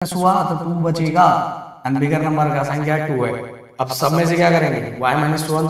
हुआ तो 2 बचेगा एंड बिगर नंबर का साइन क्या है 2 है। अब सब में से क्या करेंगे y माइनस वन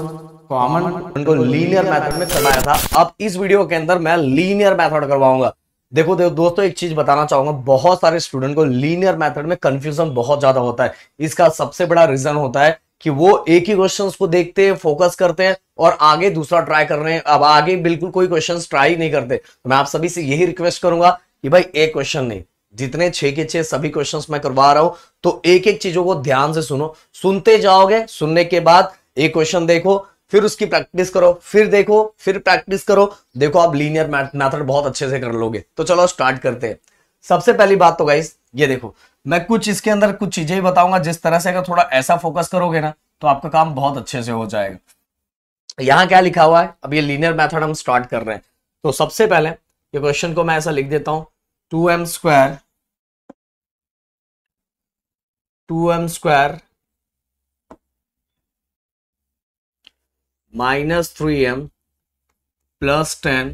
कॉमन उनको लीनियर मेथड में करवाया था। अब इस वीडियो के अंदर मैं लीनियर मेथड करवाऊंगा। देखो दोस्तों, एक चीज बताना चाहूंगा, बहुत सारे स्टूडेंट को लीनियर मेथड में कंफ्यूजन बहुत ज्यादा होता है। इसका सबसे बड़ा रीजन होता है कि वो एक ही क्वेश्चंस को देखते हैं, फोकस करते हैं और आगे दूसरा ट्राई कर रहे हैं। अब आगे बिल्कुल कोई क्वेश्चंस ट्राई नहीं करते। तो मैं आप सभी से यही रिक्वेस्ट करूंगा कि भाई एक क्वेश्चन नहीं, जितने 6 के 6 सभी क्वेश्चंस मैं करवा रहा हूं, तो एक एक चीजों को ध्यान से सुनो। सुनते जाओगे, सुनने के बाद एक क्वेश्चन देखो, फिर उसकी प्रैक्टिस करो, फिर देखो, फिर प्रैक्टिस करो। देखो आप लीनियर मेथड बहुत अच्छे से कर लोगे। तो चलो स्टार्ट करते हैं। सबसे पहली बात तो गाइस ये देखो, मैं कुछ इसके अंदर कुछ चीजें ही बताऊंगा, जिस तरह से अगर थोड़ा ऐसा फोकस करोगे ना तो आपका काम बहुत अच्छे से हो जाएगा। यहां क्या लिखा हुआ है, अब ये लीनियर मेथड हम स्टार्ट कर रहे हैं। तो सबसे पहले ये क्वेश्चन को मैं ऐसा लिख देता हूं, 2m square minus 3m plus 10।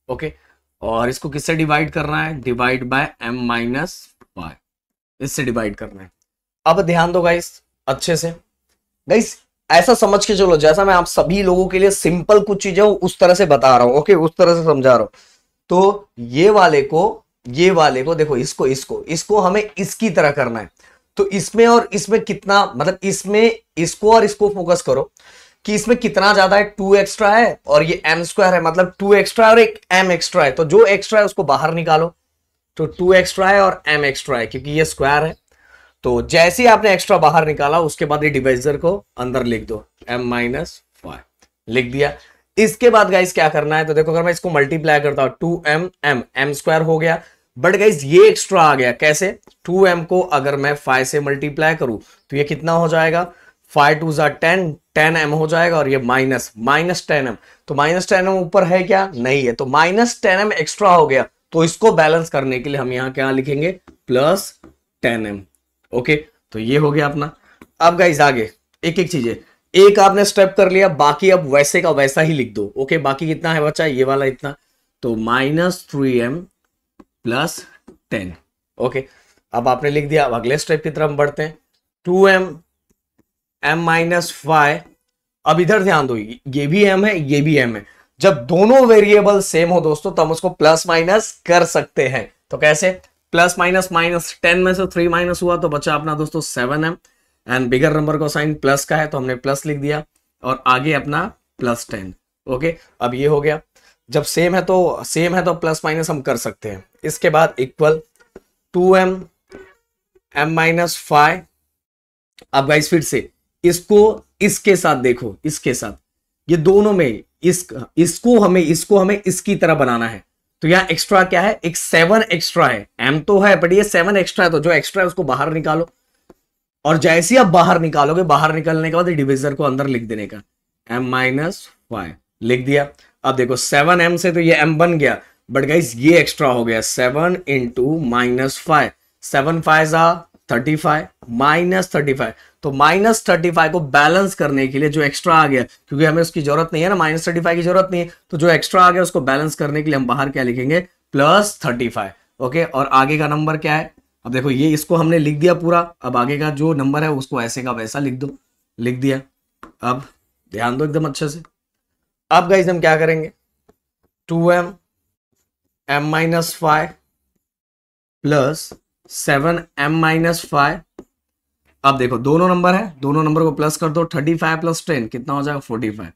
Okay, और इसको किससे डिवाइड करना है, divide by m minus y, इससे डिवाइड करना है। अब ध्यान दो गाइस अच्छे से। गाइस ऐसा समझ के चलो, जैसा मैं आप सभी लोगों के लिए सिंपल कुछ चीजें उस तरह से बता रहा हूं। ओके, उस तरह से समझा रहा हूं। तो ये वाले को देखो, इसको हमें इसकी तरह करना है। तो इसमें और इसमें कितना, मतलब इसमें इसको और इसको फोकस करो कि इसमें कितना ज्यादा है, 2 एक्स्ट्रा है और ये m स्क्वायर है, मतलब 2 एक्स्ट्रा और एक m एक्स्ट्रा है। तो जो एक्स्ट्रा है उसको बाहर निकालो। तो 2 एक्स्ट्रा है और m एक्स्ट्रा है, क्योंकि ये स्क्वायर है। तो जैसे ही आपने एक्स्ट्रा बाहर निकाला, उसके बाद ये डिवाइजर को अंदर लिख दो, m माइनस वाई लिख दिया। इसके बाद गाइस क्या करना है, तो देखो अगर मैं इसको मल्टीप्लाई करता हूं, 2m m स्क्वायर हो गया। बट गाइस ये एक्स्ट्रा आ गया, कैसे, 2m को अगर मैं 5 से मल्टीप्लाई करूं तो ये कितना हो जाएगा, 5 2 जा 10, 10m हो जाएगा। और ये माइनस 10m, तो माइनस 10m ऊपर है क्या, नहीं है, तो माइनस 10m एक्स्ट्रा हो गया। तो इसको बैलेंस करने के लिए हम यहां क्या लिखेंगे, प्लस 10m। ओके, तो ये हो गया अपना। अब गाइस आगे एक एक चीजें, एक आपने स्टेप कर लिया, बाकी अब वैसे का वैसा ही लिख दो। ओके, बाकी कितना है बच्चा, ये वाला इतना, तो माइनस 3m प्लस 10। ओके, अब आपने लिख दिया। अब अगले स्टेप की तरफ बढ़ते हैं, 2m m माइनस 5। अब इधर ध्यान दो, ये भी m है, ये भी m है। जब दोनों वेरिएबल सेम हो दोस्तों, तो हम उसको प्लस माइनस कर सकते हैं। तो कैसे, प्लस माइनस, माइनस 10 में से 3 माइनस हुआ तो बचा अपना दोस्तों 7m, एंड बिगर नंबर का साइन प्लस का है तो हमने प्लस लिख दिया, और आगे अपना प्लस 10। ओके, अब ये हो गया। जब सेम है तो प्लस माइनस हम कर सकते हैं। इसके बाद इक्वल 2m m माइनस 5। अब गाइस फिर से इसको इसके साथ देखो, इसके साथ ये दोनों में इसको हमें इसकी तरह बनाना है। तो यहाँ एक्स्ट्रा क्या है, एक 7 एक्स्ट्रा है, m तो है बट ये 7 एक्स्ट्रा है, तो जो एक्स्ट्रा है उसको बाहर निकालो। और जैसे ही आप बाहर निकालोगे, बाहर निकलने के बाद डिविजर को अंदर लिख देने का, m माइनस 5 लिख दिया। अब देखो 7m से तो ये m बन गया, बट गाइस ये एक्स्ट्रा हो गया, 7 इंटू माइनस 5, 7 5 जा 35 माइनस 35। तो माइनस 35 को बैलेंस करने के लिए जो एक्स्ट्रा आ गया, क्योंकि हमें उसकी जरूरत नहीं है ना, माइनस 35 की जरूरत नहीं है, तो जो एक्स्ट्रा आ गया उसको बैलेंस करने के लिए हम बाहर क्या लिखेंगे, प्लस 35। ओके, और आगे का नंबर क्या है, अब देखो ये इसको हमने लिख दिया पूरा। अब आगे का जो नंबर है उसको ऐसे का वैसा लिख दो, लिख दिया। अब ध्यान दो एकदम अच्छे से। अब गाइस हम क्या करेंगे, 2m m minus 5 plus 7m minus 5। अब देखो दोनों नंबर है, दोनों नंबर को प्लस कर दो, 35 प्लस 10 कितना हो जाएगा, 45।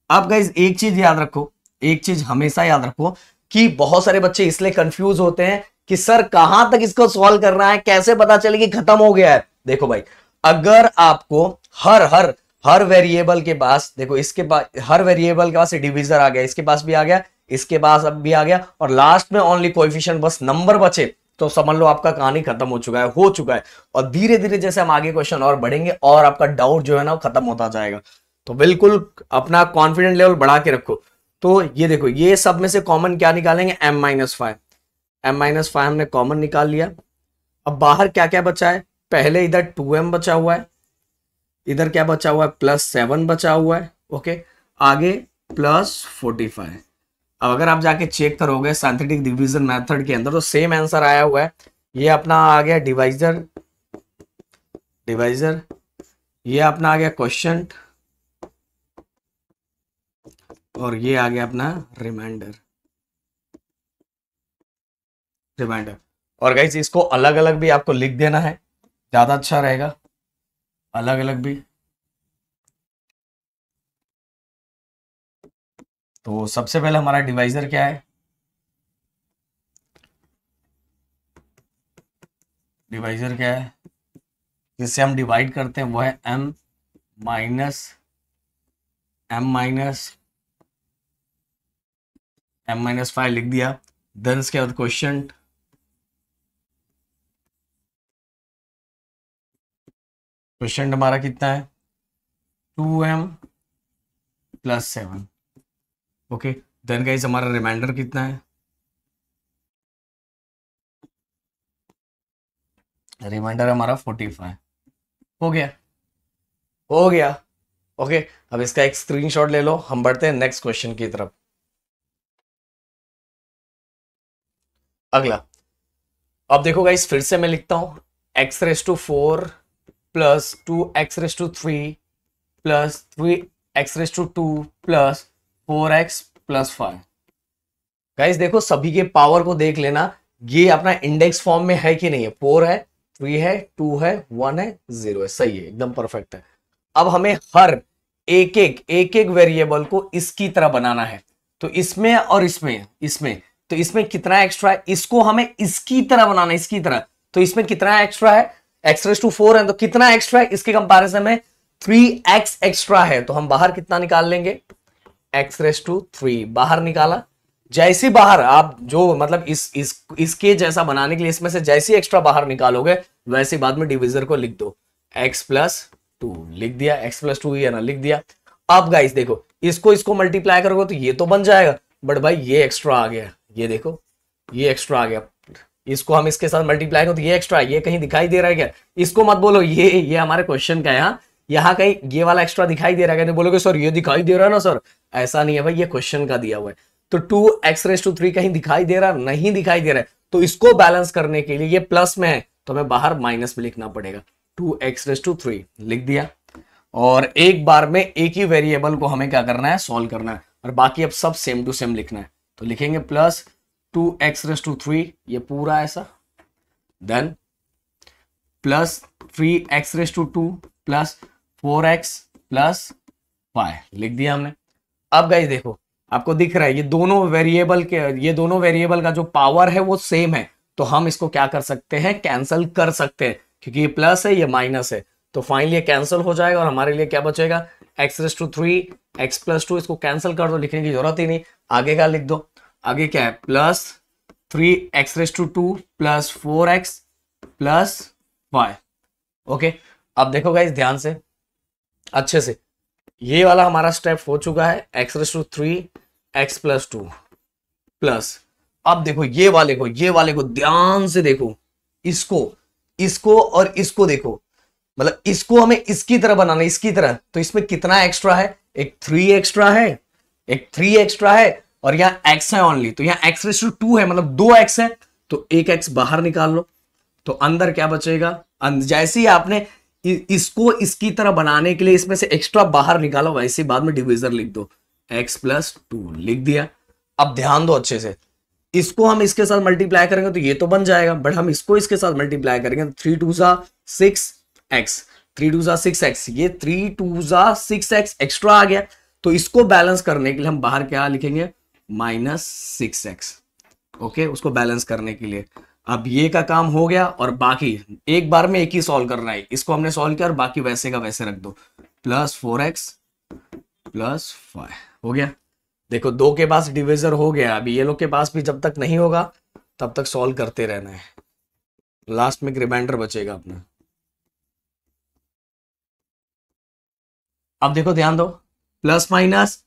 अब गाइस एक चीज याद रखो, एक चीज हमेशा याद रखो कि बहुत सारे बच्चे इसलिए कंफ्यूज होते हैं कि सर कहां तक इसको सॉल्व करना है, कैसे पता चले कि खत्म हो गया है। देखो भाई, अगर आपको हर वेरिएबल के पास, देखो इसके पास हर वेरिएबल के पास डिविजर आ गया, इसके पास भी आ गया, इसके पास अब भी आ गया, और लास्ट में ओनली कोएफिशिएंट बस नंबर बचे, तो समझ लो आपका कहानी खत्म हो चुका है, हो चुका है। और धीरे धीरे जैसे हम आगे क्वेश्चन और बढ़ेंगे और आपका डाउट जो है ना वो खत्म होता जाएगा। तो बिल्कुल अपना कॉन्फिडेंट लेवल बढ़ा के रखो। तो ये देखो, ये सब में से कॉमन क्या निकालेंगे, m माइनस 5, m माइनस 5 हमने कॉमन निकाल लिया। अब बाहर क्या क्या बचा है, पहले इधर 2m बचा हुआ है, इधर क्या बचा हुआ है, प्लस 7 बचा हुआ है। ओके, आगे प्लस 45। अब अगर आप जाके चेक करोगे सिंथेटिक डिवीजन मेथड के अंदर, तो सेम आंसर आया हुआ है, ये अपना आ गया डिवाइजर, डिवाइजर, ये अपना आ गया क्वेश्चन, और ये आ गया अपना रिमाइंडर, रिमाइंडर। और गाइस इसको अलग अलग भी आपको लिख देना है, ज्यादा अच्छा रहेगा, अलग अलग भी। तो सबसे पहले हमारा डिवाइजर क्या है, डिवाइजर क्या है जिससे हम डिवाइड करते हैं, वो है m माइनस m-5 लिख दिया। देन इसके बाद क्वेश्चन, क्वेश्चन हमारा कितना है 2m+7। ओके, देन गाइस हमारा रिमाइंडर कितना है, रिमाइंडर हमारा 45। हो गया, हो गया। ओके, अब इसका एक स्क्रीनशॉट ले लो, हम बढ़ते हैं नेक्स्ट क्वेश्चन की तरफ। अगला, अब देखो गाइस फिर से मैं लिखता हूं x⁴ plus 2x⁵ plus 3x⁵ plus 4x+5। Guys देखो सभी के पावर को देख लेना, ये अपना इंडेक्स फॉर्म में है कि नहीं है, 4 है, 3 है, 2 है, 1 है, 0 है, सही है, एकदम परफेक्ट है। अब हमें हर एक वेरिएबल को इसकी तरह बनाना है, तो इसमें और इसमें तो इसमें कितना एक्स्ट्रा है, इसको हमें इसकी तरह बनाना है, इसकी तरह। तो इसमें कितना एक्स्ट्रा है, x⁴ है, तो कितना एक्स्ट्रा है, इसके कंपैरिजन में 3x एक्स्ट्रा है, तो हम बाहर कितना निकाल लेंगे, x⁵ बाहर निकाला। जैसे बाहर आप जो मतलब इसके जैसा बनाने के लिए इसमें से जैसे एक्स्ट्रा बाहर निकालोगे, वैसे बाद में डिविजर को लिख दो, x+2 लिख दिया, x+2 ही है ना, लिख दिया। अब गाइस देखो इसको मल्टीप्लाई करोगे तो ये तो बन जाएगा, बट भाई ये एक्स्ट्रा आ गया, ये देखो ये एक्स्ट्रा आ गया, इसको हम इसके साथ मल्टीप्लाई करो तो ये एक्स्ट्रा, ये कहीं दिखाई दे रहा है क्या, इसको मत बोलो, ये हमारे क्वेश्चन का है, यहाँ कहीं ये वाला एक्स्ट्रा दिखाई दे रहा है, नहीं बोलोगे सर ये दिखाई दे रहा है ना सर, ऐसा नहीं है भाई, ये क्वेश्चन का दिया हुआ है। तो 2x⁵ कहीं दिखाई दे रहा, नहीं दिखाई दे रहा है, तो इसको बैलेंस करने के लिए ये प्लस में है, तो हमें बाहर माइनस में लिखना पड़ेगा, 2x⁵ लिख दिया। और एक बार में एक ही वेरिएबल को हमें क्या करना है, सॉल्व करना है, और बाकी अब सब सेम टू सेम लिखना है। तो लिखेंगे प्लस 2x⁵, ये पूरा ऐसा, then plus 3x⁵ plus 4x+5 लिख दिया हमने। अब गाइस देखो आपको दिख रहा है ये दोनों वेरिएबल का जो पावर है वो सेम है, तो हम इसको क्या कर सकते हैं, कैंसिल कर सकते हैं, क्योंकि ये प्लस है ये माइनस है, तो फाइनली ये कैंसिल हो जाएगा और हमारे लिए क्या बचेगा, x⁵, x+2, इसको कैंसिल कर दो, लिखने की जरूरत ही नहीं, आगे का लिख दो। आगे क्या है, plus 3x⁵ plus 4x+5। Okay, अब देखो गाइस ध्यान से अच्छे से, ये वाला हमारा स्टेप हो चुका है, x⁵, x+2 प्लस, अब देखो ये वाले को ध्यान से देखो, इसको और इसको देखो, मतलब इसको हमें इसकी तरह बनाना है, इसकी तरह, तो इसमें कितना एक्स्ट्रा है, एक 3 एक्स्ट्रा है, एक 3 एक्स्ट्रा है, और यहाँ x है ओनली, तो यहाँ x⁵ है, मतलब 2x है, तो एक x बाहर निकाल लो, तो अंदर क्या बचेगा, जैसे ही आपने इसको इसकी तरह बनाने के लिए इसमें से एक्स्ट्रा बाहर निकालो, वैसे बाद में डिविजर लिख दो, x+2 लिख दिया। अब ध्यान दो अच्छे से, इसको हम इसके साथ मल्टीप्लाई करेंगे तो ये तो बन जाएगा, बट हम इसको इसके साथ मल्टीप्लाई करेंगे तो 3 2 6x, 3 2 6x, ये 3 2 6x एक्स्ट्रा आ गया, तो इसको बैलेंस करने के लिए हम बाहर क्या लिखेंगे, -6x। ओके, उसको बैलेंस करने के लिए अब ये का काम हो गया, और बाकी एक बार में एक ही सॉल्व करना है, इसको हमने सॉल्व किया और बाकी वैसे का वैसे रख दो, प्लस 4x+5 हो गया। देखो दो के पास डिविजर हो गया, अभी ये लोग के पास भी जब तक नहीं होगा तब तक सॉल्व करते रहना है, लास्ट में एक रिमाइंडर बचेगा अपना। अब देखो ध्यान दो, प्लस माइनस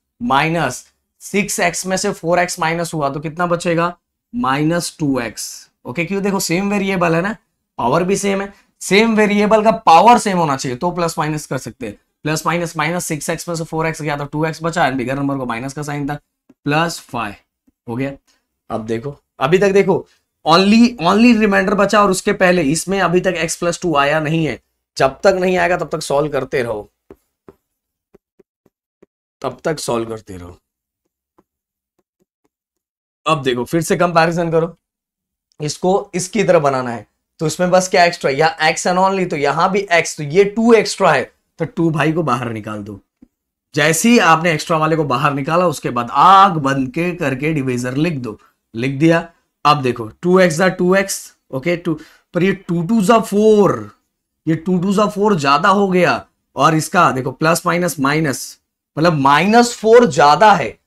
6x में से 4x माइनस हुआ तो कितना बचेगा, -2x। ओके, क्यों, देखो सेम वेरिएबल है ना, पावर भी सेम है, सेम वेरिएबल का पावर सेम होना चाहिए तो प्लस माइनस कर सकते हैं। प्लस माइनस 6x में से 4x गया तो 2x बचा, बिगर नंबर को माइनस का साइन था, +5 हो गया। अब देखो अभी तक देखो ओनली रिमाइंडर बचा और उसके पहले इसमें अभी तक x+2 आया नहीं है। जब तक नहीं आएगा तब तक सॉल्व करते रहो, तब तक सॉल्व करते रहो। अब देखो फिर से कंपैरिजन करो, इसको इसकी तरह बनाना है तो इसमें बस क्या एक्स्ट्रा, यहाँ x एंड ओनली, तो यहां भी x, तो ये 2 एक्स्ट्रा है तो 2 भाई को बाहर निकाल दो। जैसे ही आपने एक्स्ट्रा वाले को बाहर निकाला उसके बाद आग बंद के करके डिविजर लिख दो, लिख दिया। अब देखो 2x दा 2x, ओके, टू पर ये 2 ज़ा 4, ये 2 ज़ा 4 ज्यादा हो गया और इसका देखो प्लस माइनस माइनस, मतलब -4 ज्यादा है,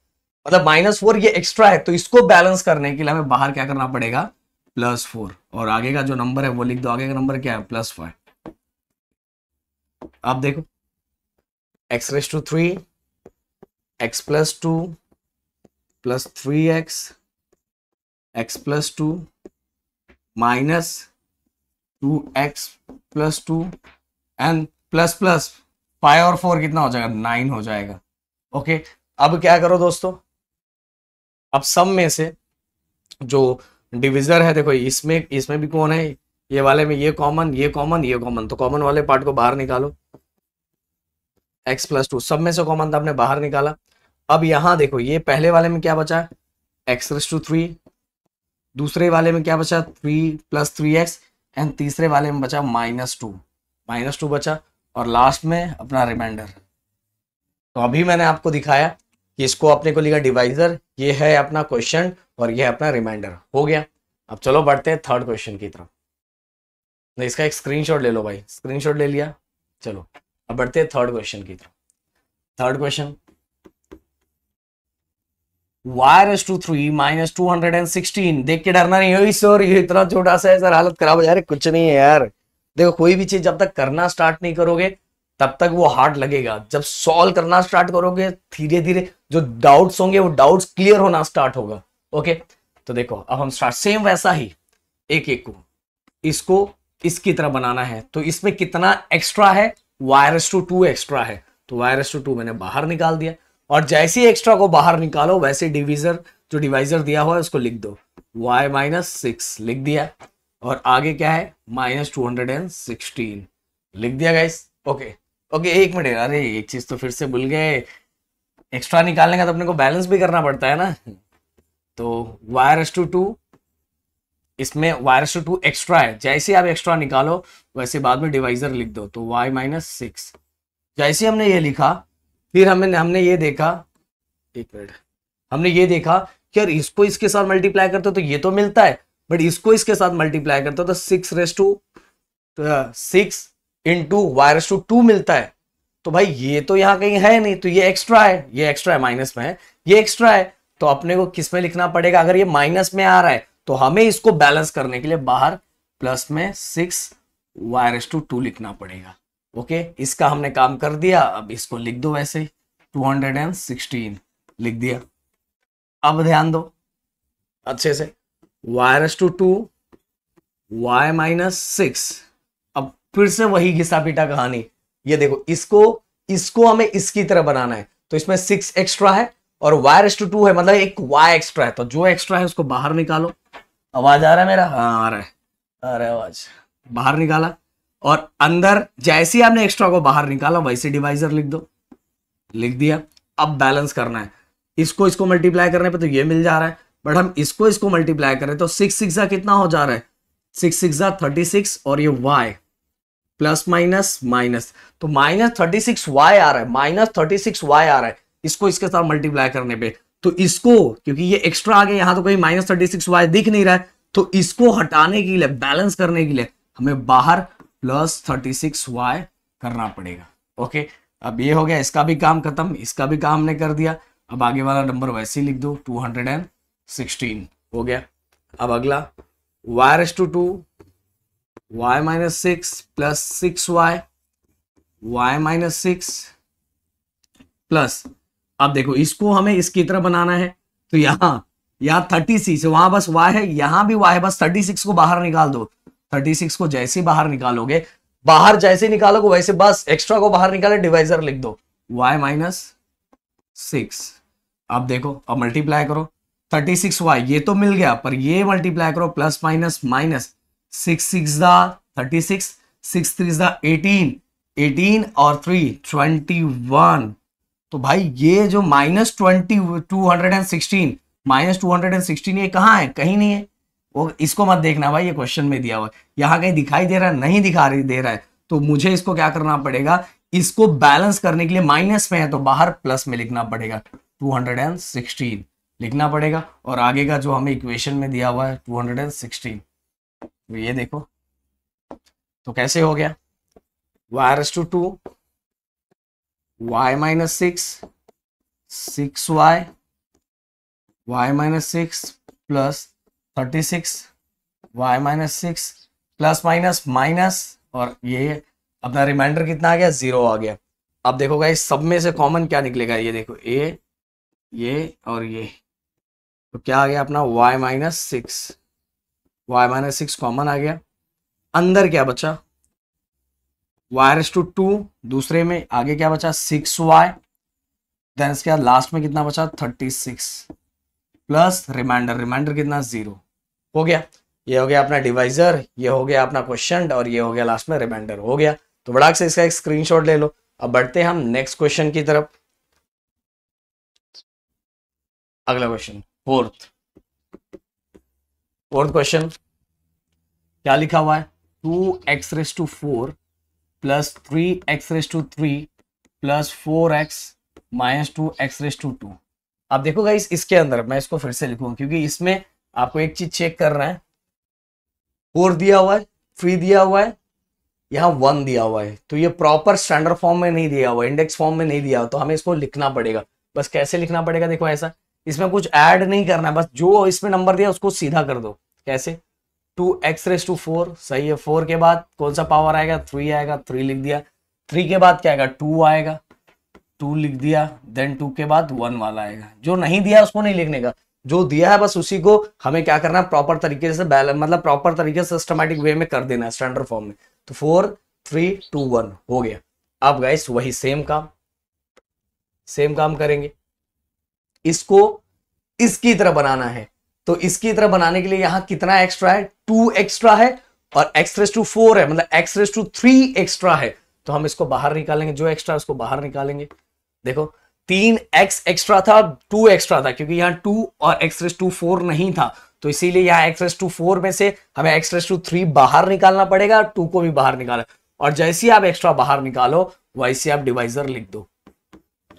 मतलब -4 ये एक्स्ट्रा है, तो इसको बैलेंस करने के लिए हमें बाहर क्या करना पड़ेगा, +4, और आगे का जो नंबर है वो लिख दो, आगे का नंबर क्या है +5। अब देखो x⁻³ x+2 + 3x x+2 -2x+2 and plus 5 और 4 कितना हो जाएगा, 9 हो जाएगा। ओके, अब क्या करो दोस्तों, अब सब में से जो डिविजर है, देखो इसमें भी कौन है, ये वाले में ये कॉमन, ये कॉमन, ये कॉमन, तो कॉमन वाले पार्ट को बाहर निकालो। x+2 सब में से कॉमन था, आपने बाहर निकाला। अब यहां देखो ये पहले वाले में क्या बचा, x⁻3, दूसरे वाले में क्या बचा 3 + 3x, एंड तीसरे वाले में बचा -2 बचा, और लास्ट में अपना रिमाइंडर। तो अभी मैंने आपको दिखाया कि इसको अपने को लिखा डिवाइजर, ये है अपना क्वेश्चन और ये अपना रिमाइंडर, हो गया। अब चलो बढ़ते हैं थर्ड क्वेश्चन की तरफ। नहीं, इसका एक स्क्रीनशॉट ले लो भाई, स्क्रीनशॉट ले लिया। चलो अब बढ़ते हैं थर्ड क्वेश्चन की तरफ। थर्ड क्वेश्चन, y⁻³ -216, देख के डरना नहीं हो सर, ये इतना छोटा सा है सर, हालत खराब हो जा रही, कुछ नहीं है यार। देखो कोई भी चीज जब तक करना स्टार्ट नहीं करोगे तब तक वो हार्ड लगेगा, जब सॉल्व करना स्टार्ट करोगे धीरे धीरे जो डाउट्स होंगे वो डाउट्स क्लियर होना स्टार्ट होगा। ओके, तो देखो अब हम स्टार्ट, सेम वैसा ही एक एक को इसको इसकी तरह बनाना है। तो इसमें कितना एक्स्ट्रा है, y⁻² एक्स्ट्रा है, तो y⁻² मैंने बाहर निकाल दिया, और जैसे ही एक्स्ट्रा को बाहर निकालो वैसे डिविजर जो डिवाइजर दिया हुआ है उसको लिख दो, y-6 लिख दिया, और आगे क्या है -216 लिख दिया गाइस। ओके ओके, एक मिनट, अरे एक चीज तो फिर से भूल गए, एक्स्ट्रा निकालने का तो अपने को बैलेंस भी करना पड़ता है ना। तो y⁻², इसमें y⁻² एक्स्ट्रा है, जैसे आप एक्स्ट्रा निकालो वैसे बाद में डिवाइजर लिख दो, तो y-6। जैसे हमने ये लिखा, फिर हमने ये देखा, एक मिनट, हमने ये देखा कि यार इसको इसके साथ मल्टीप्लाई करते तो ये तो मिलता है, बट इसको इसके साथ मल्टीप्लाई करते तो 6 इंटू y⁻² मिलता है। तो भाई ये तो यहाँ कहीं है नहीं, तो ये एक्स्ट्रा है, ये एक्स्ट्रा है, माइनस में है, ये एक्स्ट्रा है, तो अपने को किस में लिखना पड़ेगा, अगर ये माइनस में आ रहा है तो हमें इसको बैलेंस करने के लिए बाहर प्लस में 6y⁻² लिखना पड़ेगा। ओके, इसका हमने काम कर दिया, अब इसको लिख दो वैसे 216 लिख दिया। अब ध्यान दो अच्छे से, y⁻² y-6, अब फिर से वही घिसा पीटा कहानी, ये देखो इसको हमें इसकी तरह बनाना है, तो इसमें 6 एक्स्ट्रा है और y⁻² है, मतलब एक y एक्स्ट्रा है, तो जो एक्स्ट्रा है उसको बाहर निकालो। आवाज आ रहा है मेरा, हाँ आ रहा है, आवाज, बाहर निकाला, और अंदर जैसे ही आपने एक्स्ट्रा को बाहर निकाला वैसे डिवाइजर लिख दो, लिख दिया। अब बैलेंस करना है, इसको मल्टीप्लाई करने पे तो ये मिल जा रहा है, बट हम इसको मल्टीप्लाई करें तो 6 कितना हो जा रहा है, 6 36, और ये y प्लस माइनस माइनस, तो -36y आ रहा है, -36y आ रहा है, इसको इसके साथ मल्टीप्लाई करने पे, तो इसको क्योंकि ये एक्स्ट्रा आ गया, यहां तो कहीं -36y दिख नहीं रहा है, तो इसको हटाने के लिए, बैलेंस करने के लिए हमें बाहर +36y करना पड़ेगा। ओके, अब ये हो गया, इसका भी काम खत्म, इसका भी काम हमने कर दिया। अब आगे वाला नंबर वैसे ही लिख दो, 216 हो गया। अब अगला y⁻² y-6 plus 6y y-6 plus, अब देखो इसको हमें इसकी तरह बनाना है, तो यहाँ 36 वहां बस y है, यहां भी y है, बस 36 को बाहर निकाल दो। 36 को जैसे बाहर निकालोगे, बाहर जैसे निकालोगे वैसे बस एक्स्ट्रा को बाहर निकाले, डिवाइजर लिख दो y-6। अब देखो, अब मल्टीप्लाई करो, 36y, ये तो मिल गया, पर ये मल्टीप्लाई करो प्लस माइनस माइनस, 6 6 दा 36, 6 3 दा 18, 18 और 3 21। तो भाई ये जो -216 -216 ये कहाँ है? कहीं नहीं है। वो इसको मत देखना भाई, ये क्वेश्चन में दिया हुआ है, यहाँ कहीं दिखाई दे रहा है? नहीं दे रहा है। तो मुझे इसको क्या करना पड़ेगा, इसको बैलेंस करने के लिए माइनस में है तो बाहर प्लस में लिखना पड़ेगा, 216 लिखना पड़ेगा। और आगे का जो हमें इक्वेशन में दिया हुआ है 216, तो ये देखो तो कैसे हो गया, y⁻², y-6, 6y, y-6 plus 36, y-6 plus minus minus, और ये अपना रिमाइंडर कितना आ गया, 0 आ गया। अब देखो गाइस सब में से कॉमन क्या निकलेगा, ये देखो ये और ये, तो क्या आ गया अपना y-6 कॉमन आ गया। अंदर क्या बचा, y⁻², दूसरे में आगे क्या बचा 6y, देन इसके बाद लास्ट में कितना बचा 36 प्लस रिमाइंडर कितना 0 हो गया। ये हो गया अपना डिवाइजर, ये हो गया अपना क्वेश्चन, और ये हो गया लास्ट में रिमाइंडर हो गया। तो बड़ाक से इसका एक स्क्रीनशॉट ले लो। अब बढ़ते हैं हम नेक्स्ट क्वेश्चन की तरफ। अगला क्वेश्चन फोर्थ क्वेश्चन क्या लिखा हुआ है, 2x⁴ plus 3x⁵ plus 4x minus 2x⁵2। अब देखो गाइस इसके अंदर मैं इसको फिर से लिखूंगा क्योंकि इसमें आपको एक चीज चेक करना है, 4 दिया हुआ है, 3 दिया हुआ है, यहाँ 1 दिया हुआ है, तो ये प्रॉपर स्टैंडर्ड फॉर्म में नहीं दिया हुआ, इंडेक्स फॉर्म में नहीं दिया हुआ, तो हमें इसको लिखना पड़ेगा। बस कैसे लिखना पड़ेगा, देखो ऐसा, इसमें कुछ ऐड नहीं करना है, बस जो इसमें नंबर दिया उसको सीधा कर दो। कैसे, 2x⁴, सही है, 4 के बाद कौन सा पावर आएगा, 3 आएगा, 3 लिख दिया, 3 के बाद क्या आएगा, 2 आएगा, 2 लिख दिया, देन 2 के बाद 1 वाला आएगा। जो नहीं दिया उसको नहीं लिखने का, जो दिया है बस उसी को हमें क्या करना है, प्रॉपर तरीके से मतलब प्रॉपर तरीके से सिस्टमैटिक वे में कर देना है स्टैंडर्ड फॉर्म में। तो 4 3 2 1 हो गया। अब गाइस वही सेम काम करेंगे, इसको इसकी तरह बनाना है। तो इसकी तरह बनाने के लिए यहां कितना एक्स्ट्रा है, 2 एक्स्ट्रा है, और x⁴ है, मतलब x⁵ एक्स्ट्रा है, तो हम इसको बाहर निकालेंगे, जो एक्स्ट्रा उसको बाहर निकालेंगे। देखो 3x एक्स्ट्रा था, 2 एक्स्ट्रा था, क्योंकि यहाँ 2 और x⁴ नहीं था, तो इसीलिए यहाँ x⁴ में से हमें x⁵ बाहर निकालना पड़ेगा, 2 को भी बाहर निकाला, और जैसे ही आप एक्स्ट्रा बाहर निकालो वैसे आप डिवाइजर लिख दो,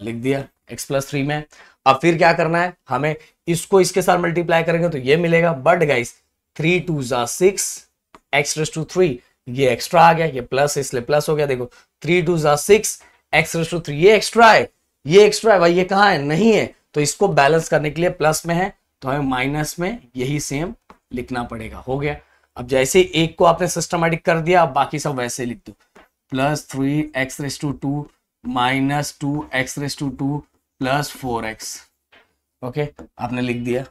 लिख दिया x+3 में। अब फिर क्या करना है, हमें इसको इसके साथ मल्टीप्लाई करेंगे तो ये मिलेगा, बट गाइस 3 2 6, x⁵3 ये एक्स्ट्रा आ गया, ये प्लस इसलिए प्लस हो गया। देखो 3 2 6, x⁵3 ये एक्स्ट्रा है, भाई, ये कहाँ है, नहीं है, तो इसको बैलेंस करने के लिए प्लस में है, तो हमें माइनस में यही सेम लिखना पड़ेगा। हो गया। अब जैसे एक को आपने सिस्टमैटिक कर दिया, अब बाकी सब वैसे लिख दो, plus 3x⁵2 minus 2x⁵2 plus 4x। Okay, आपने लिख दिया,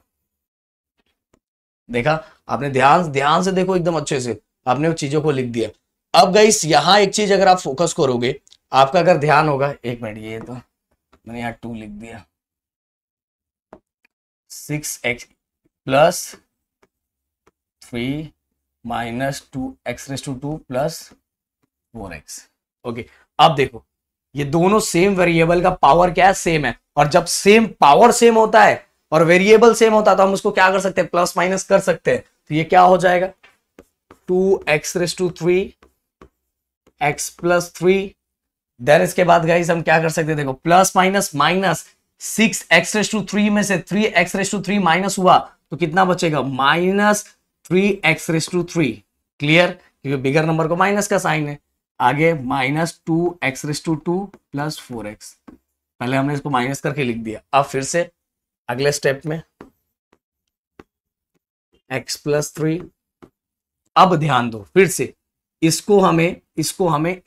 देखा आपने, ध्यान से देखो एकदम अच्छे से, आपने वो चीजों को लिख दिया। अब गाइस यहाँ एक चीज अगर आप फोकस करोगे, आपका अगर ध्यान होगा, एक मिनट, ये तो मैंने यहाँ 2 लिख दिया, 6x plus 3 minus 2x⁵2 plus 4x। Okay, अब देखो ये दोनों सेम वेरिएबल का पावर क्या है, सेम है, और जब सेम पावर सेम होता है और वेरिएबल सेम होता है तो हम उसको क्या कर सकते हैं, प्लस माइनस कर सकते हैं। तो ये क्या हो जाएगा, 2x⁵3 x+3, देन इसके बाद गाइस हम क्या कर सकते हैं, देखो प्लस माइनस माइनस, 6x⁵3 में से 3x⁵3 माइनस हुआ तो कितना बचेगा, -3x⁵3। क्लियर, क्योंकि बिगर नंबर को माइनस का साइन है। आगे -2x⁵2 प्लस 4x, पहले हमने इसको माइनस करके लिख दिया। अब फिर से अगले स्टेप में x+3। अब ध्यान दो, फिर से इसको हमें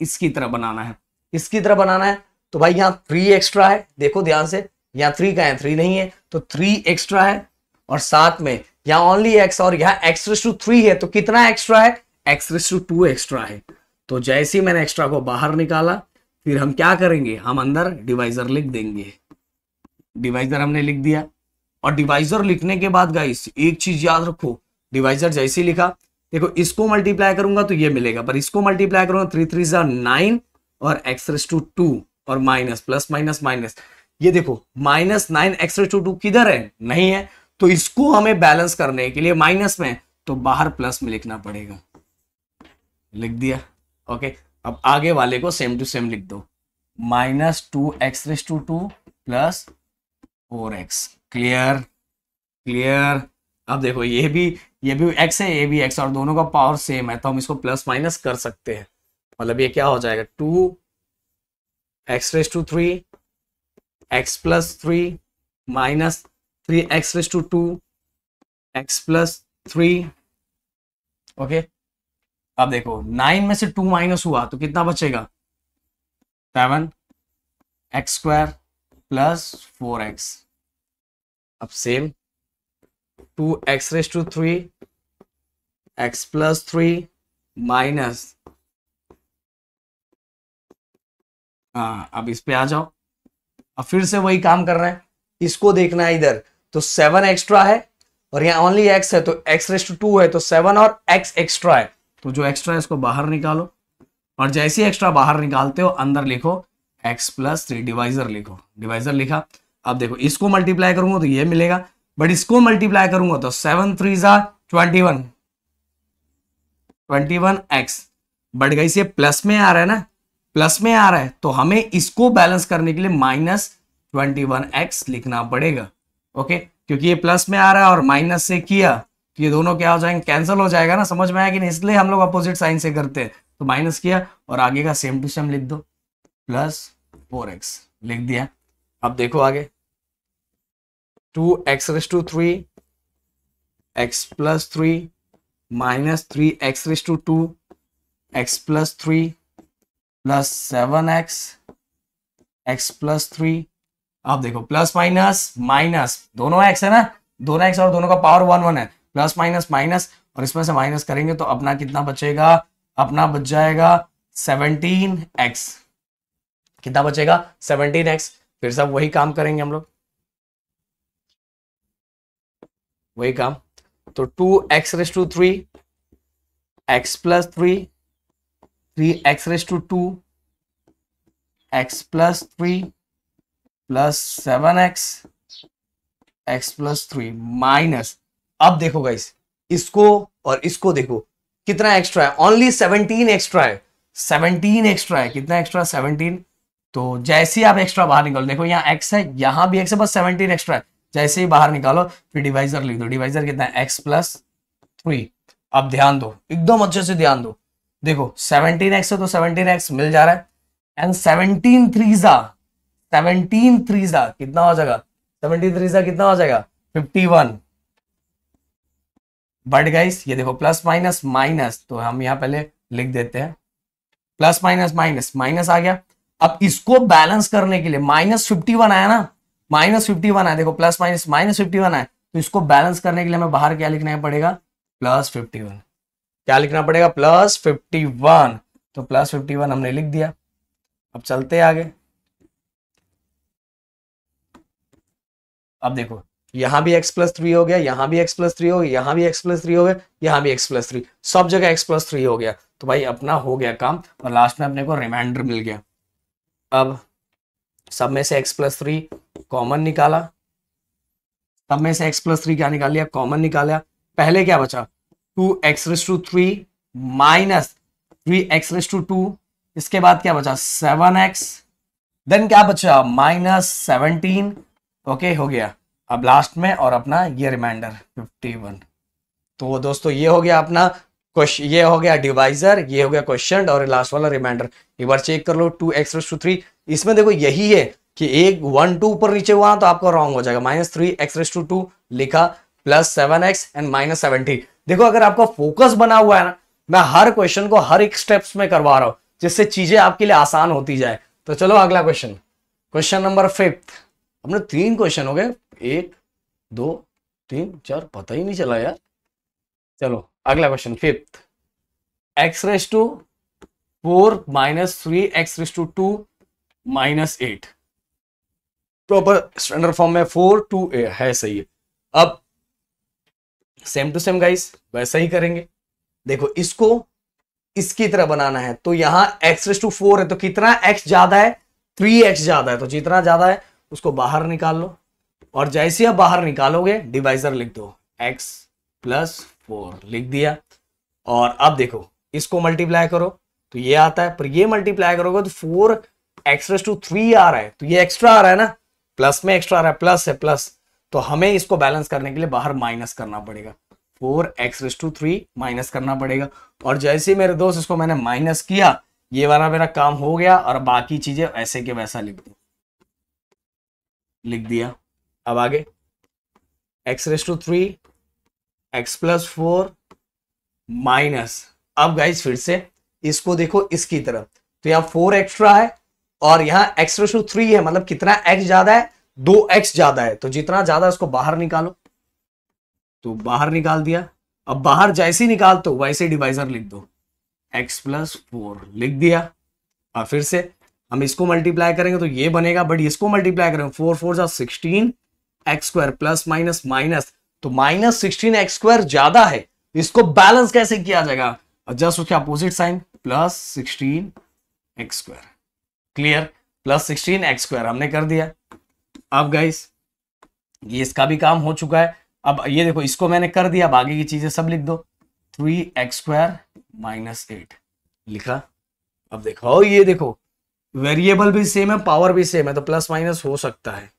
इसकी तरह बनाना है, तो भाई यहाँ 3 एक्स्ट्रा है, देखो ध्यान से, यहाँ 3 का है, 3 नहीं है, तो 3 एक्स्ट्रा है, और साथ में यहाँ ओनली x, और यहाँ x⁵3 है, तो कितना एक्स्ट्रा है, x⁵2 एक्स्ट्रा है। तो जैसे ही मैंने एक्स्ट्रा को बाहर निकाला, फिर हम क्या करेंगे, हम अंदर डिवाइजर लिख देंगे। डिवाइजर हमने लिख दिया, और डिवाइजर लिखने के बाद गाइस एक चीज याद रखो, डिवाइजर जैसे ही लिखा, देखो इसको मल्टीप्लाई करूंगा तो ये मिलेगा, पर इसको मल्टीप्लाई करूंगा 3 3 9 और x रेस टू 2 और माइनस प्लस माइनस माइनस, ये देखो -9 x रेस टू 2 किधर है, नहीं है, तो इसको हमें बैलेंस करने के लिए माइनस में, तो बाहर प्लस में लिखना पड़ेगा, लिख दिया। ओके, अब आगे वाले को सेम टू सेम लिख दो, -2x raise to 2 plus 4x। Clear, clear. अब देखो ये भी x है, ये भी x, और दोनों का पावर सेम है, तो हम इसको प्लस माइनस कर सकते हैं, मतलब ये क्या हो जाएगा 2x raise to 3 x plus 3 minus 3x raise to 2 x plus 3। Okay, अब देखो 9 में से 2 माइनस हुआ तो कितना बचेगा 7x स्क्वायर प्लस 4x। अब same 2x raise to 3 x plus 3 minus, अब इस पे आ जाओ, अब फिर से वही काम कर रहे हैं, इसको देखना है इधर, तो 7 एक्स्ट्रा है और यहाँ ओनली x है, तो x रेस टू 2 है, तो 7 और x एक्स्ट्रा है, तो जो एक्स्ट्रा है इसको बाहर निकालो, और जैसे ही एक्स्ट्रा बाहर निकालते हो अंदर लिखो x प्लस 3, डिवाइजर लिखो, डिवाइजर लिखा। अब देखो इसको मल्टीप्लाई करूंगा तो ये मिलेगा, बट इसको मल्टीप्लाई करूंगा तो 7 3 21x, बट गाइस ये प्लस में आ रहा है ना, प्लस में आ रहा है, तो हमें इसको बैलेंस करने के लिए -21x लिखना पड़ेगा। ओके, क्योंकि ये प्लस में आ रहा है और माइनस से किया तो ये दोनों क्या हो जाएंगे, कैंसिल हो जाएगा ना, समझ में आया कि नहीं, इसलिए हम लोग अपोजिट साइन से करते हैं, तो माइनस किया और आगे का सेम टू सेम लिख दो, प्लस 4x लिख दिया। अब देखो आगे 2x raise to 3 x plus 3 minus 3x raise to 2 x plus 3 plus 7x x plus 3। अब देखो प्लस माइनस माइनस, दोनों x है ना, दोनों x और दोनों का पावर 1 1 है, प्लस माइनस माइनस, और इसमें से माइनस करेंगे तो अपना कितना बचेगा, अपना बच जाएगा 17x, कितना बचेगा 17x। फिर सब वही काम करेंगे हम लोग, वही काम, तो 2x raise to 3 x plus 3 3x raise to 2 x plus 3 plus 7x x plus 3 minus, अब देखो गाइस इसको और इसको देखो कितना एक्स्ट्रा है, ओनली 17 एक्स्ट्रा है, 17 एक्स्ट्रा है, कितना एक्स्ट्रा 17, तो जैसे ही आप एक्स्ट्रा बाहर निकालो, देखो यहाँ x है, यहाँ भी x है, बस 17 एक्स्ट्रा है, जैसे ही बाहर निकालो फिर डिवाइजर लिख दो, डिवाइजर कितना है x प्लस 3। अब ध्यान दो, एकदम अच्छे से ध्यान दो, देखो 17x है तो 17x मिल जा रहा है, एंड 17 3 कितना हो जाएगा, 17 3 कितना हो जाएगा 51। बट गाइस ये देखो प्लस माइनस माइनस, तो हम यहाँ पहले लिख देते हैं, प्लस माइनस माइनस माइनस आ गया। अब इसको बैलेंस करने के लिए -51 आया ना, -51 आया, देखो प्लस माइनस -51 आया, तो इसको बैलेंस करने के लिए हमें बाहर क्या लिखना पड़ेगा, +51, क्या लिखना पड़ेगा +51, तो +51 हमने लिख दिया। अब चलते हैं आगे, अब देखो यहां भी x प्लस 3 हो गया, यहां भी x प्लस 3 हो गया, यहां भी x प्लस 3 हो गया, यहां भी x प्लस 3, सब जगह x प्लस 3 हो गया, तो भाई अपना हो गया काम, और लास्ट में अपने को रिमाइंडर मिल गया। अब सब में से x प्लस 3 कॉमन निकाला, सब में से x प्लस 3 क्या निकाल लिया, कॉमन निकाला, पहले क्या बचा 2x raise to 3 minus 3x raise to 2, इसके बाद क्या बचा 7x, देन क्या बचा -17, ओके हो गया। अब लास्ट में और अपना ये रिमाइंडर 51। तो दोस्तों ये हो गया अपना क्वेश्चन, ये हो गया डिवाइजर, ये हो गया क्वेश्चन, और लास्ट वाला रिमाइंडर। एक बार चेक कर लो 2x रेस टू 3, इसमें देखो यही है कि एक 1 2 ऊपर नीचे हुआ तो आपका रॉन्ग हो जाएगा, -3x रेस टू 2 लिखा, +7x एंड -17। देखो अगर आपका फोकस बना हुआ है ना, मैं हर क्वेश्चन को हर एक स्टेप्स में करवा रहा हूं, जिससे चीजें आपके लिए आसान होती जाए। तो चलो अगला क्वेश्चन, क्वेश्चन नंबर 5। अपने 3 क्वेश्चन हो गए, 1 2 3 4, पता ही नहीं चला यार। चलो अगला question 5th, x raise to 4 -3x raise to 2 -8। Proper standard form में 4 2 है, सही है। अब सेम टू सेम गाइस वैसा ही करेंगे। देखो इसको इसकी तरह बनाना है, तो यहां x⁴ है, तो कितना x ज्यादा है, 3x ज्यादा है, तो जितना ज्यादा है उसको बाहर निकाल लो, और जैसे आप बाहर निकालोगे डिवाइजर लिख दो, x+4 लिख दिया। और अब देखो इसको मल्टीप्लाई करो तो ये आता है, पर ये मल्टीप्लाई करोगे तो 4x⁴ आ रहा है, तो ये एक्स्ट्रा आ रहा है ना, प्लस में एक्स्ट्रा आ रहा है, प्लस है प्लस, तो हमें इसको बैलेंस करने के लिए बाहर माइनस करना पड़ेगा, 4x⁴ माइनस करना पड़ेगा। और जैसे मेरे दोस्त इसको मैंने माइनस किया, ये वाला मेरा काम हो गया, और बाकी चीजें ऐसे के वैसा लिख दिया। अब आगे x⁴ x+4 माइनस, अब गाइस फिर से इसको देखो इसकी तरफ, तो यहाँ 4 एक्स्ट्रा है और यहाँ x⁴ है, मतलब कितना x ज्यादा है, 2x ज्यादा है, तो जितना ज्यादा उसको बाहर निकालो, तो बाहर निकाल दिया। अब बाहर जैसे ही निकाल तो वैसे डिवाइजर लिख दो, x+4 लिख दिया। और फिर से हम इसको मल्टीप्लाई करेंगे तो ये बनेगा, बट इसको मल्टीप्लाई करेंगे 4 4 16 x² प्लस माइनस माइनस, तो -16x² ज्यादा है, इसको बैलेंस कैसे किया जाएगा, जस्ट उसके opposite sign +16x²। Clear, +16x² हमने कर दिया। अब गाइस ये इसका भी काम हो चुका है। अब ये देखो इसको मैंने कर दिया, बाकी की चीजें सब लिख दो, 3x² -8 लिखा। अब देखो ये देखो वेरिएबल भी सेम है, पावर भी सेम है, तो प्लस माइनस हो सकता है।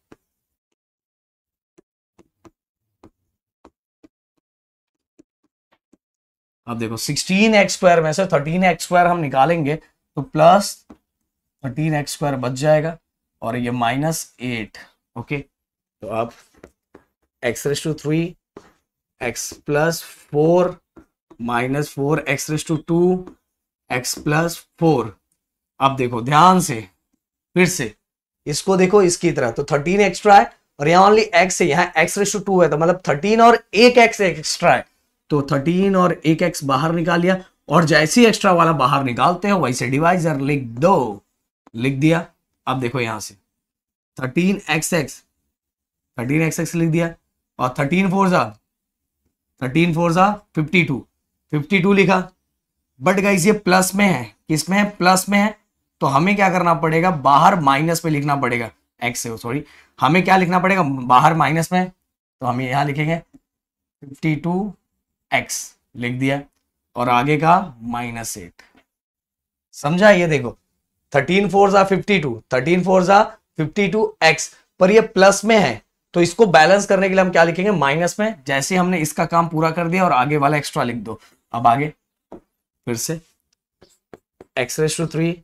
अब देखो 16x² में से 13x² हम निकालेंगे तो +13x² बच जाएगा, और ये -8। ओके, तो अब x⁴ x+4 -4x⁴ x+4। अब देखो ध्यान से फिर से इसको देखो इसकी तरह, तो 13 एक्स्ट्रा है और यहाँ ओनली x है, यहाँ x⁴ है, तो मतलब 13 और 1x एक्स्ट्रा है, तो 13 और 1x बाहर निकाल लिया, और जैसे ही एक्स्ट्रा वाला बाहर निकालते हो वैसे डिवाइजर लिख दो, लिख दिया। अब देखो यहां से 13x लिख दिया, और 13 4 52 52 लिखा। बट गाइस ये प्लस में है, किसमें है, प्लस में है, तो हमें क्या करना पड़ेगा, बाहर माइनस में लिखना पड़ेगा, एक्स है सॉरी, हमें क्या लिखना पड़ेगा बाहर माइनस में, तो हम यहां लिखेंगे 52x लिख दिया, और आगे का -8। समझा, ये देखो 13 4 52 13 4 52x, पर ये प्लस में है, तो इसको बैलेंस करने के लिए हम क्या लिखेंगे, माइनस में। जैसे हमने इसका काम पूरा कर दिया और आगे वाला एक्स्ट्रा लिख दो। अब आगे फिर से x⁴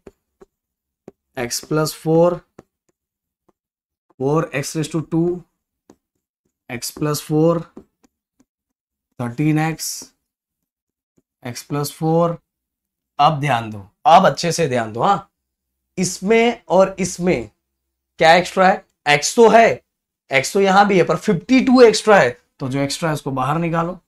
x+4 4x⁴ x+4 13x x+4। अब ध्यान दो, अब अच्छे से ध्यान दो, हाँ, इसमें और इसमें क्या एक्स्ट्रा है, x तो है, x तो यहां भी है, पर 52 एक्स्ट्रा है, तो जो एक्स्ट्रा है उसको बाहर निकालो।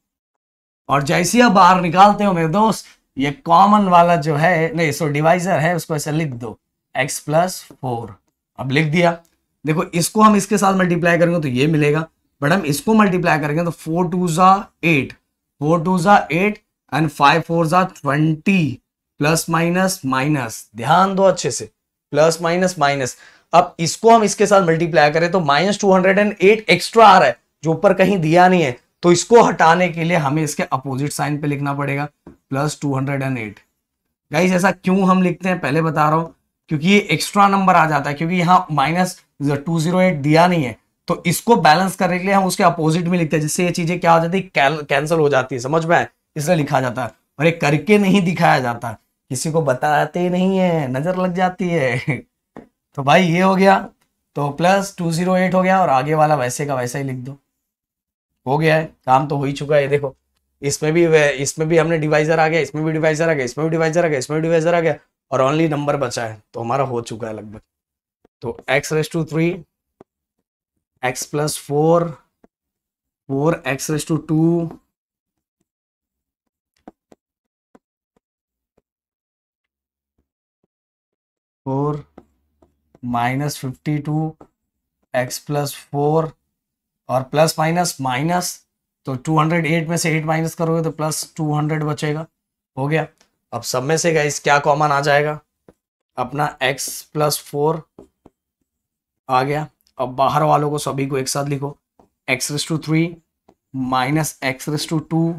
और जैसे आप बाहर निकालते हो मेरे दोस्त, ये कॉमन वाला जो है, नहीं सो डिवाइजर है, उसको ऐसे लिख दो x+4। अब लिख दिया। देखो इसको हम इसके साथ मल्टीप्लाई करेंगे तो ये मिलेगा, बट हम इसको मल्टीप्लाई करेंगे तो 4 2 8 4 2 8 एंड 5 4 20, प्लस माइनस माइनस, ध्यान दो अच्छे से, प्लस माइनस माइनस। अब इसको हम इसके साथ मल्टीप्लाई करें तो -208 एक्स्ट्रा आ रहा है, जो ऊपर कहीं दिया नहीं है, तो इसको हटाने के लिए हमें इसके अपोजिट साइन पे लिखना पड़ेगा, +208। गाइस ऐसा क्यों हम लिखते हैं पहले बता रहा हूं, क्योंकि ये एक्स्ट्रा नंबर आ जाता है, क्योंकि यहाँ -208 दिया नहीं है, तो इसको बैलेंस करने के लिए हम उसके अपोजिट में लिखते हैं, जिससे ये चीजें क्या हो जाती है, कैंसिल हो जाती है, समझ में आए, इसलिए लिखा जाता है। और ये करके नहीं दिखाया जाता, किसी को बताते नहीं है, नजर लग जाती है। तो भाई ये हो गया, तो +208 हो गया, और आगे वाला वैसे का वैसा ही लिख दो, हो गया है, काम तो हो ही चुका है। देखो इसमें भी हमने डिवाइजर आ गया, इसमें भी डिवाइजर आ गया, इसमें भी डिवाइजर आ गया, इसमें भी डिवाइजर आ गया, और ओनली नंबर बचा है, तो हमारा हो चुका है लगभग। तो x⁴ x+4 4x⁴ 4 -52 x plus 4 और प्लस माइनस माइनस, तो 208 में से 8 माइनस करोगे तो प्लस 200 बचेगा। हो गया। अब सब में से गाइस क्या कॉमन आ जाएगा, अपना x प्लस 4 आ गया। अब बाहर वालों को सभी को एक साथ लिखो, x raise to 3 minus x raise to 2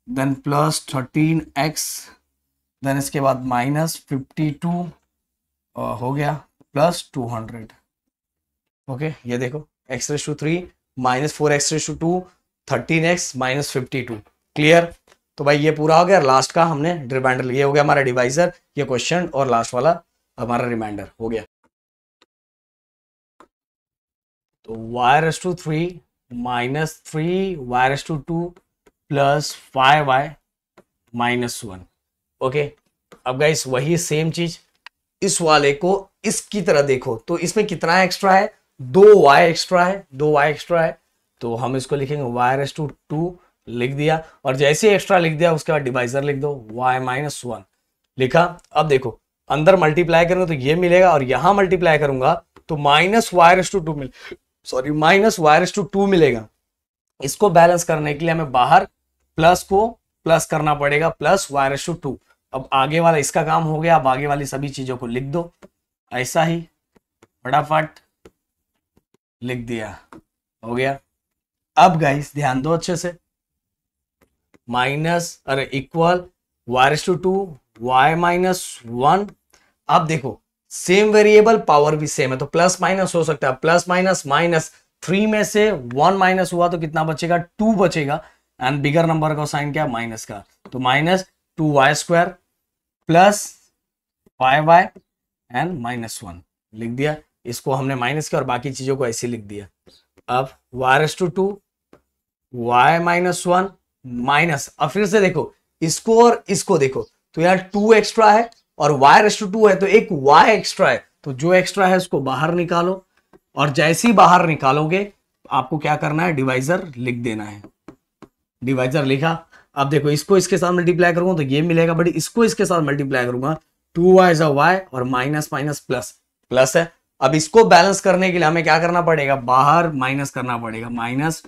then plus 13x then इसके बाद माइनस 52 हो गया प्लस 200। ओके, ये देखो x raise to 3 minus 4x raise to 2 13x minus 52। Clear. तो भाई ये पूरा हो गया। लास्ट का हमने रिमाइंडर लिया, हो गया हमारा डिवाइजर, ये क्वेश्चन और लास्ट वाला हमारा रिमाइंडर हो गया। तो y raise to 3 minus 3y raise to 2 plus 5y minus 1। Okay, अब गाइस वही सेम चीज इस वाले को इसकी तरह देखो, तो इसमें कितना एक्स्ट्रा है, 2y एक्स्ट्रा है, 2y एक्स्ट्रा है, तो हम इसको लिखेंगे y रेस टू 2 लिख दिया, और जैसे एक्स्ट्रा लिख दिया उसके बाद डिवाइजर लिख दो y माइनस 1 लिखा। अब देखो अंदर मल्टीप्लाई करूंगा तो ये मिलेगा, और यहां मल्टीप्लाई करूंगा तो minus y raise to 2 minus y raise to 2 मिलेगा। इसको बैलेंस करने के लिए हमें बाहर प्लस को प्लस करना पड़ेगा, प्लस y रेस टू 2। अब आगे वाला इसका काम हो गया, अब आगे वाली सभी चीजों को लिख दो ऐसा ही, फटाफट लिख दिया, हो गया। अब गाइस ध्यान दो अच्छे से, माइनस अरे equal y raise to 2 y minus 1। अब देखो सेम वेरिएबल पावर भी सेम है तो प्लस माइनस हो सकता है, प्लस माइनस माइनस 3 में से 1 माइनस हुआ तो कितना बचेगा, 2 बचेगा, एंड बिगर नंबर का साइन क्या, माइनस का, तो minus 2y square plus 5y and minus 1 लिख दिया। इसको हमने माइनस किया और बाकी चीजों को ऐसे लिख दिया। अब y raise to 2 y minus 1 minus, अब फिर से देखो इसको और इसको देखो, तो यार 2 एक्स्ट्रा है और y रेस टू 2 है तो एक y एक्स्ट्रा है, तो जो एक्स्ट्रा है उसको बाहर निकालो, और जैसे ही बाहर निकालोगे आपको क्या करना है, डिवाइजर लिख देना है। डिवाइजर लिखा। अब देखो इसको इसके साथ मल्टीप्लाई करूंगा तो ये मिलेगा, बट इसको इसके साथ मल्टीप्लाई करूंगा 2y इज अ y और माइनस माइनस प्लस प्लस है। अब इसको बैलेंस करने के लिए हमें क्या करना पड़ेगा, बाहर माइनस करना पड़ेगा, माइनस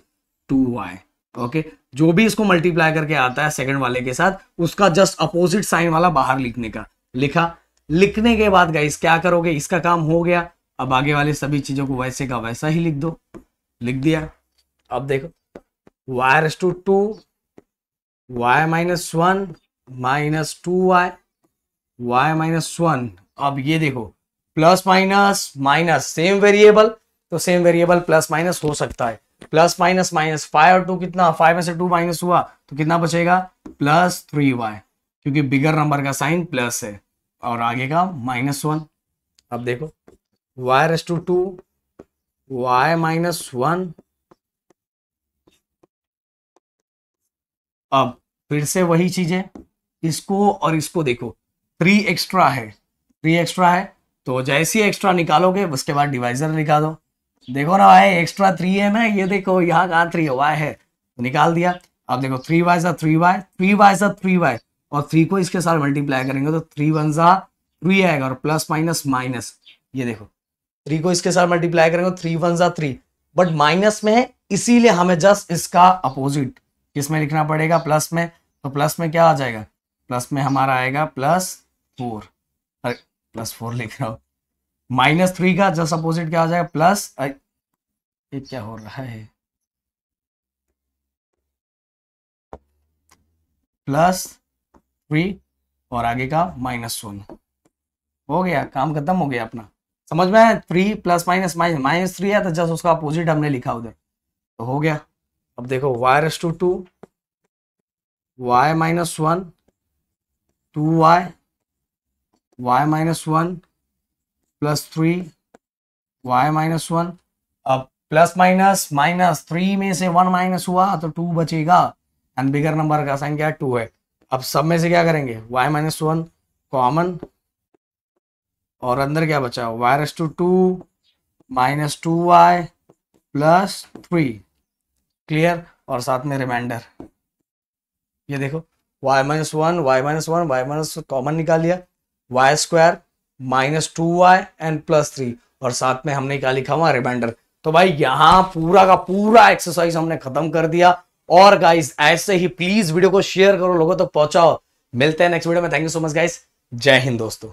2y। ओके, जो भी इसको मल्टीप्लाई करके आता है सेकंड वाले के साथ उसका जस्ट अपोजिट साइन वाला बाहर लिखने का, लिखा। लिखने के बाद गाइस क्या करोगे, इसका काम हो गया। अब आगे वाली सभी चीजों को वैसे का वैसा ही लिख दो, लिख दिया। अब देखो y raise to 2 y minus 1 minus 2y y minus 1। अब ये देखो plus minus minus same variable, तो सेम वेरिएबल प्लस माइनस हो सकता है, प्लस माइनस माइनस 5 और 2 कितना, 5 में से 2 माइनस हुआ तो कितना बचेगा, प्लस 3y, क्योंकि बिगर नंबर का साइन प्लस है और आगे का माइनस 1। अब देखो y raise to 2 y minus 1। अब फिर से वही चीजें, इसको और इसको देखो, 3 एक्स्ट्रा है, 3 एक्स्ट्रा है, तो जैसे ही एक्स्ट्रा निकालोगे उसके बाद डिवाइजर निकाल दो। देखो ना भाई एक्स्ट्रा 3 है ना, ये देखो यहाँ कहाँ 3 है, y है, तो निकाल दिया। अब देखो 3y सा 3y, 3y सा 3y, और 3 को इसके साथ मल्टीप्लाई करेंगे तो 3 1 सा 3 आएगा, और प्लस माइनस माइनस, ये देखो 3 को इसके साथ मल्टीप्लाई करेंगे 3 1 सा 3, बट माइनस में है इसीलिए हमें जस्ट इसका अपोजिट किसमें लिखना पड़ेगा, प्लस में। तो प्लस में क्या आ जाएगा, प्लस में हमारा आएगा +4, अरे +4 लिख रहा हूं, -3 का जस्ट अपोजिट क्या आ जाएगा, प्लस, ये क्या हो रहा है, +3 और आगे का -1। हो गया, काम खत्म हो गया अपना, समझ में आया। 3 प्लस माइनस माइनस 3 है तो जस्ट उसका अपोजिट हमने लिखा उधर, तो हो गया। अब देखो y raise to 2 y minus 1 2y y minus 1 +3 y minus 1। अब प्लस माइनस माइनस 3 में से 1 माइनस हुआ तो 2 बचेगा, एंड बिगर नंबर का साइन क्या 2 है। अब सब में से क्या करेंगे, y माइनस 1 कॉमन, और अंदर क्या बचा, y raise to 2 minus 2y plus 3, clear, और साथ में रिमाइंडर। ये देखो y minus 1 y minus 1 y minus common निकाल लिया, y स्क्वायर -2y एंड +3, और साथ में हमने क्या लिखा हुआ, रिमाइंडर। तो भाई यहां पूरा का पूरा एक्सरसाइज हमने खत्म कर दिया। और गाइस ऐसे ही प्लीज वीडियो को शेयर करो, लोगों तक पहुंचाओ। मिलते हैं नेक्स्ट वीडियो में। Thank you so much guys, जय हिंद दोस्तों।